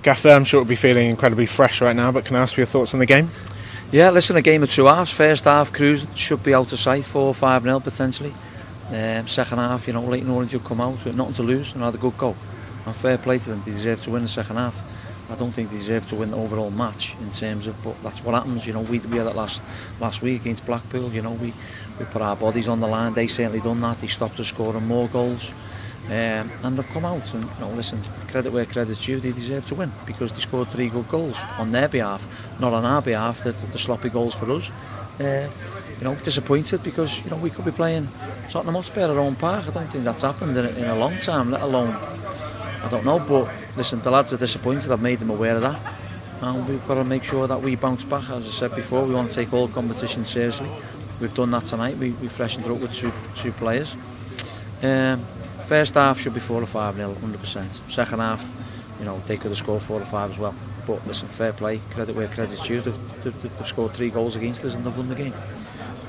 Gaffer, I'm sure will be feeling incredibly fresh right now, but can I ask for your thoughts on the game? Yeah, listen, a game of 2 halves. First half, cruising, should be out of sight, 4-5-0 potentially. Second half, Leyton Orient will come out with nothing to lose and had a good go. And fair play to them, they deserve to win the second half. I don't think they deserve to win the overall match in terms of, but that's what happens. We had that last week against Blackpool. We put our bodies on the line. They certainly done that. They stopped us scoring more goals. And they've come out and listen, credit where credit's due, they deserve to win because they scored 3 good goals on their behalf, not on our behalf, the sloppy goals for us. Disappointed because we could be playing Tottenham Hotspur at our own park. I don't think that's happened in a long time, let alone, I don't know, but listen, the lads are disappointed. I've made them aware of that, and we've got to make sure that we bounce back. As I said before, we want to take all competition seriously. We've done that tonight. We freshened it up with two players. First half should be 4 or 5-0, 100%. Second half, they could have scored 4 or 5 as well. But listen, fair play, credit where credit's due. They've scored 3 goals against us and they've won the game.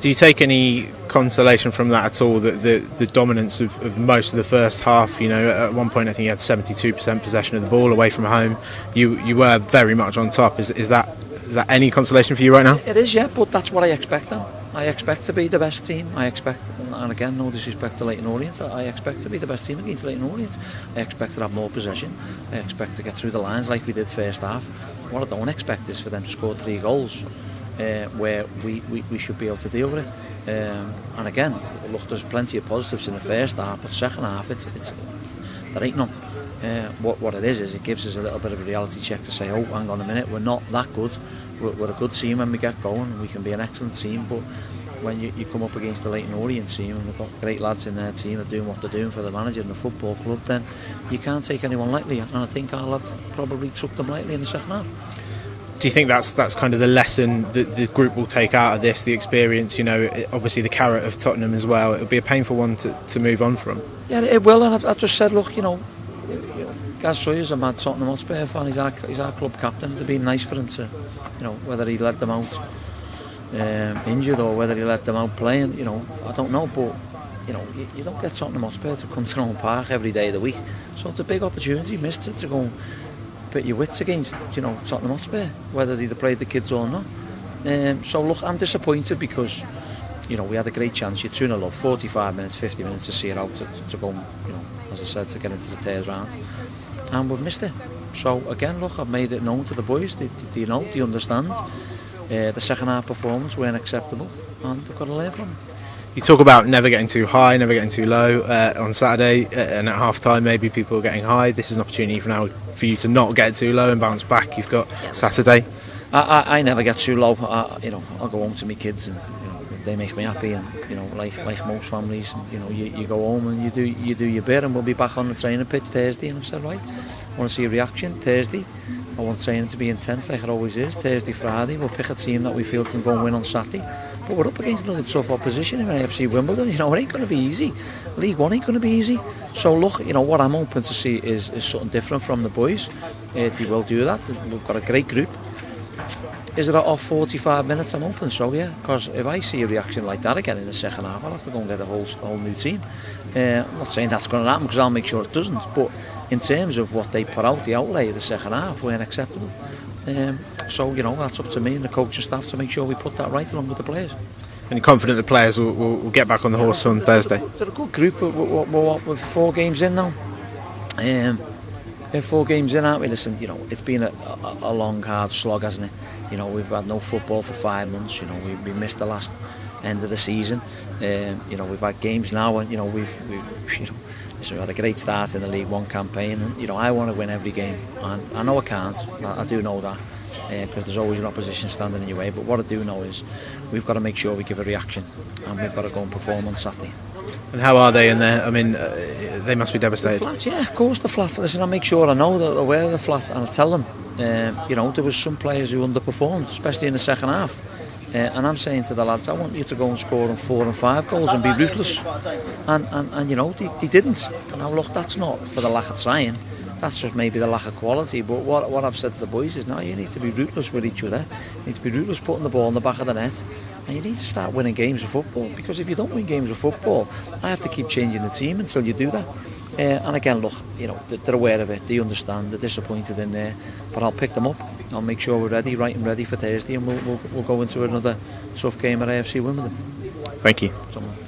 Do you take any consolation from that at all? That the dominance of most of the first half. At one point I think you had 72% possession of the ball away from home. You were very much on top. Is that any consolation for you right now? It is, yeah. But that's what I expect now. I expect to be the best team. I expect, and again, no disrespect to Leyton Orient, I expect to be the best team against Leyton Orient. I expect to have more possession. I expect to get through the lines like we did first half. What I don't expect is for them to score 3 goals where we should be able to deal with it. And again, look, there's plenty of positives in the first half, but second half, there ain't none. What it is it gives us a little bit of a reality check to say, oh, hang on a minute, we're not that good. We're a good team when we get going. We can be an excellent team, but when you come up against the Leyton Orient team and they've got great lads in their team that are doing what they're doing for the manager and the football club, then you can't take anyone lightly. And I think our lads probably took them lightly in the second half. Do you think that's kind of the lesson that the group will take out of this, the experience? Obviously the carrot of Tottenham as well. It'll be a painful one to move on from. Yeah, it will. And I've just said, look, Gaz Sawyer's a mad Tottenham Hotspur fan. He's our club captain. It'd be nice for him to, whether he let them out injured or whether he let them out playing, I don't know. But you don't get Tottenham Hotspur to come to their own park every day of the week. So it's a big opportunity. Missed it to go and pit your wits against, Tottenham Hotspur, whether they'd have played the kids or not. So look, I'm disappointed because we had a great chance. You're 2-0 up, 45 minutes, 50 minutes to see it out to go, as I said, to get into the third round. And we've missed it. So again, look, I've made it known to the boys. They understand. The second half performance weren't acceptable, and they've got to learn from it. You talk about never getting too high, never getting too low. On Saturday and at half time, maybe people are getting high. This is an opportunity for you to not get too low and bounce back. You've got Saturday. I never get too low. I'll go home to my kids and they make me happy, and like most families, you go home and you do your bit, and we'll be back on the training pitch Thursday. And I've said, right, I want to see a reaction Thursday. I want training to be intense like it always is. Thursday, Friday, we'll pick a team that we feel can go and win on Saturday. But we're up against another tough opposition in AFC Wimbledon. It ain't going to be easy. League One ain't going to be easy. So look, what I'm hoping to see is something different from the boys. They will do that. We've got a great group. Is it off 45 minutes? I'm hoping so, yeah. Because if I see a reaction like that again in the second half, I'll have to go and get a whole new team. I'm not saying that's going to happen because I'll make sure it doesn't. But in terms of what they put out, the outlay of the second half weren't acceptable. So that's up to me and the coaching staff to make sure we put that right along with the players. And you're confident the players will get back on the horse on Thursday? They're a good group. We're 4 games in now. We're 4 games in, aren't we? Listen, it's been a long, hard slog, hasn't it? We've had no football for 5 months. We missed the last end of the season. We've had games now, and we've had a great start in the League One campaign. And I want to win every game, and I know I can't. I do know that because there's always an opposition standing in your way. But what I do know is we've got to make sure we give a reaction, and we've got to go and perform on Saturday. And how are they in there? I mean, they must be devastated. The flats, yeah, of course the flats. Listen, I make sure I know that they're aware of the flats, and I tell them. There was some players who underperformed, especially in the second half. And I'm saying to the lads, I want you to go and score on 4 and 5 goals and be ruthless. And they didn't. Now look, that's not for the lack of trying. That's just maybe the lack of quality. But what I've said to the boys is, now you need to be ruthless with each other. You need to be ruthless putting the ball in the back of the net. And you need to start winning games of football. Because if you don't win games of football, I have to keep changing the team until you do that. And again, look, you know, they're aware of it, they understand, they're disappointed in there, but I'll pick them up. I'll make sure we're ready, right and ready for Thursday, and we'll go into another tough game at AFC Wimbledon. Thank you. Someone.